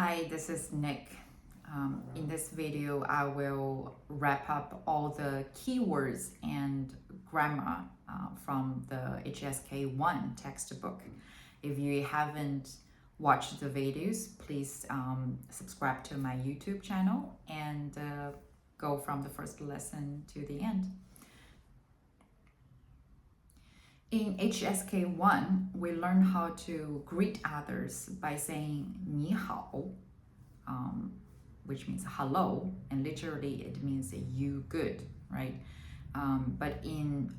Hi, this is Nick. In this video, I will wrap up all the keywords and grammar from the HSK 1 textbook. If you haven't watched the videos, please subscribe to my YouTube channel and go from the first lesson to the end. In HSK 1, we learn how to greet others by saying 你好, which means hello, and literally it means you good, right? But in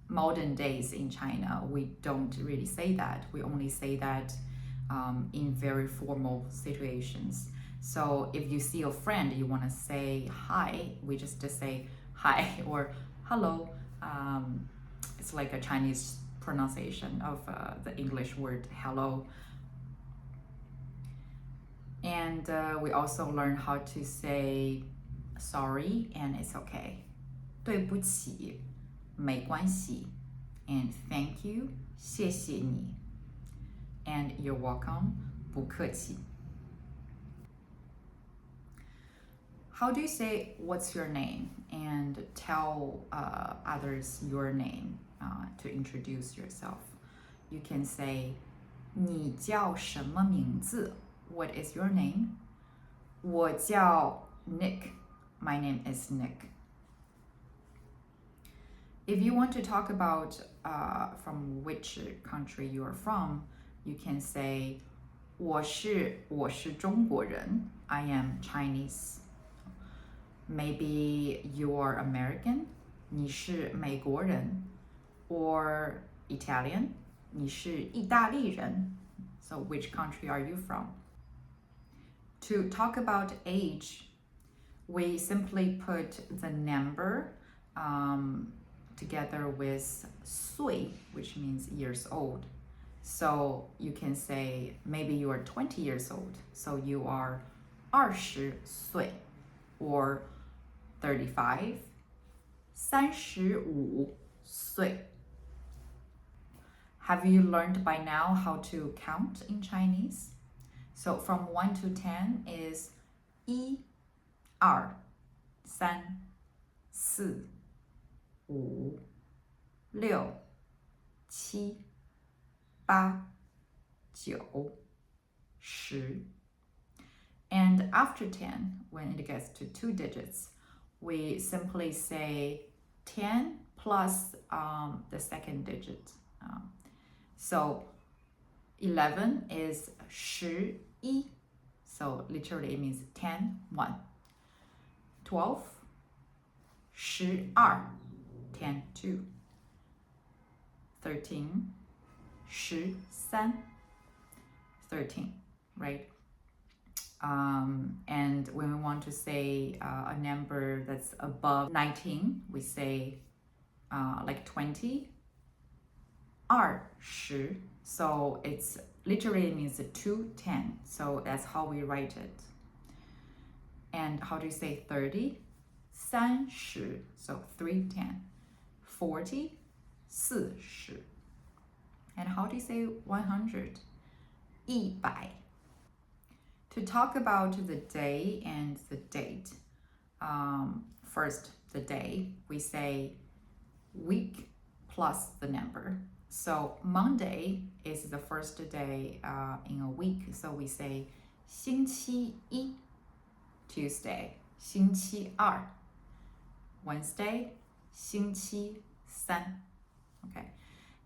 modern days in China, we don't really say that. We only say that in very formal situations. So if you see a friend, you want to say hi, we just say hi or hello. It's like a Chinese pronunciation of the English word hello. And we also learn how to say sorry and it's okay. 对不起,没关系, and thank you, 谢谢你, and you're welcome, 不客气. How do you say what's your name and tell others your name to introduce yourself? You can say 你叫什么名字? What is your name? 我叫 Nick. My name is Nick. If you want to talk about from which country you are from, you can say 我是中国人. I am Chinese. Maybe you're American. 你是美国人. Or Italian. 你是意大利人. So which country are you from? To talk about age, we simply put the number together with 岁, which means years old. So you can say maybe you are 20 years old, so you are 20岁, or 35, 35岁. Have you learned by now how to count in Chinese? So from 1 to 10 is 1, 2, 3, 4, 5, 6, 7, 8, 9, 10. And after 10, when it gets to 2 digits, we simply say 10 plus the second digit. So 11 is 11, so literally it means 10, 1. 12, 12, 10, 2. 13, 13, 13, right? And when we want to say a number that's above 19, we say like 20, 20. So it's literally means 210. So that's how we write it. And how do you say 30? 30. So 310. 40, 40. And how do you say 100? 100. To talk about the day and the date, first the day, we say week plus the number. So Monday is the first day in a week, so we say 星期一. Tuesday, 星期二. Wednesday, 星期三. Okay.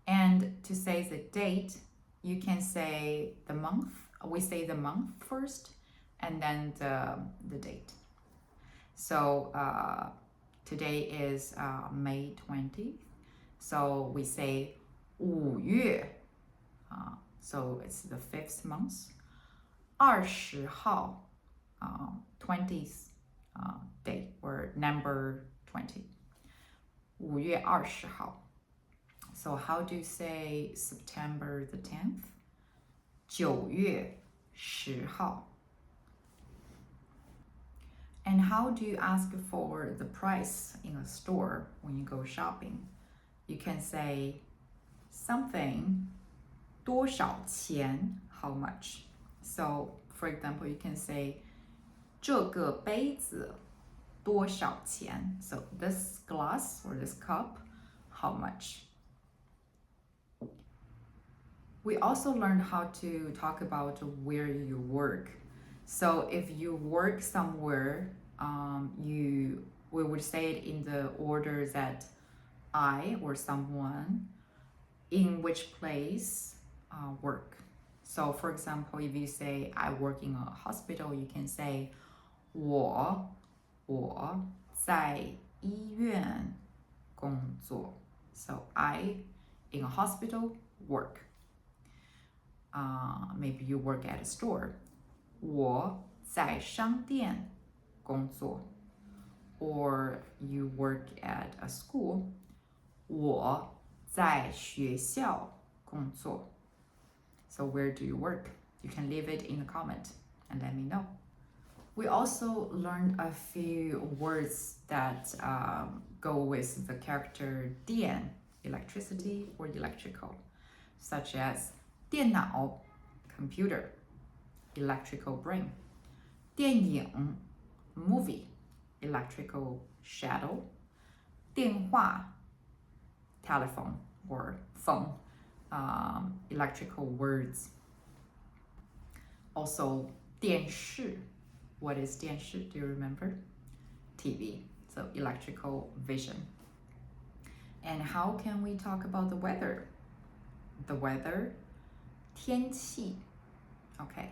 And to say the date, you can say the month. We say the month first and then the date. So today is May 20th. So we say 5月. So it's the 5th month. 20号, 20th day, or number 20. 5月20号. So how do you say September the 10th? 9月10号. And how do you ask for the price in a store when you go shopping? You can say something 多少钱, how much. So For example, you can say 这个杯子多少钱? So this glass or this cup, how much? We also learned how to talk about where you work. So if you work somewhere, we would say it in the order that I or someone in which place work. So for example, if you say I work in a hospital, you can say 我在医院工作. So I in a hospital work. Maybe you work at a store. 我在商店工作. Or you work at a school. 我在学校工作. So where do you work? You can leave it in the comment and let me know. We also learned a few words that go with the character 电, electricity or electrical, such as 电脑, computer, electrical brain, 电影, movie, electrical shadow, 电话, telephone or phone, electrical words. Also, 电视. What is 电视? Do you remember? TV, so electrical vision. And how can we talk about the weather? The weather, 天气. Okay,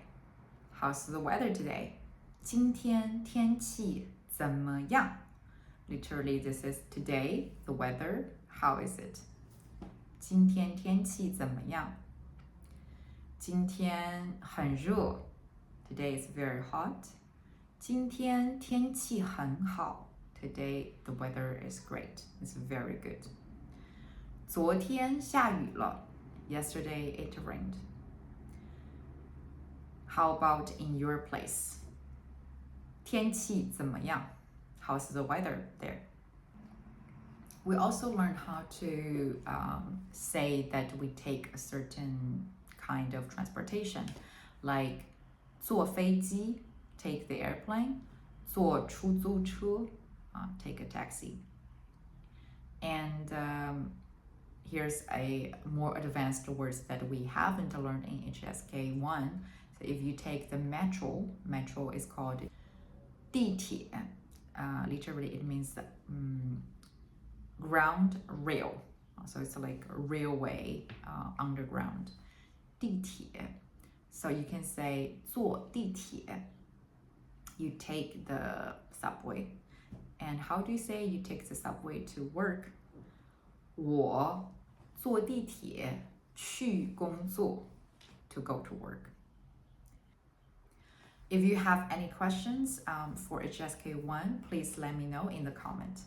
how's the weather today? 今天天气怎么样? Literally, this is today, the weather, how is it? 今天天气怎么样? 今天很热. Today is very hot. 今天天气很好. Today the weather is great. It's very good. 昨天下雨了. Yesterday it rained. How about in your place? 天气怎么样? How's the weather there? We also learned how to say that we take a certain kind of transportation, like 坐飞机, take the airplane, 坐出租车, take a taxi. And here's a more advanced words that we haven't learned in HSK 1. So if you take the metro is called 地铁. Literally it means ground rail. So it's like a railway, underground. 地铁. So you can say 坐地铁. You take the subway. And how do you say you take the subway to work? 我坐地铁去工作. To go to work. If you have any questions for HSK1, please let me know in the comment.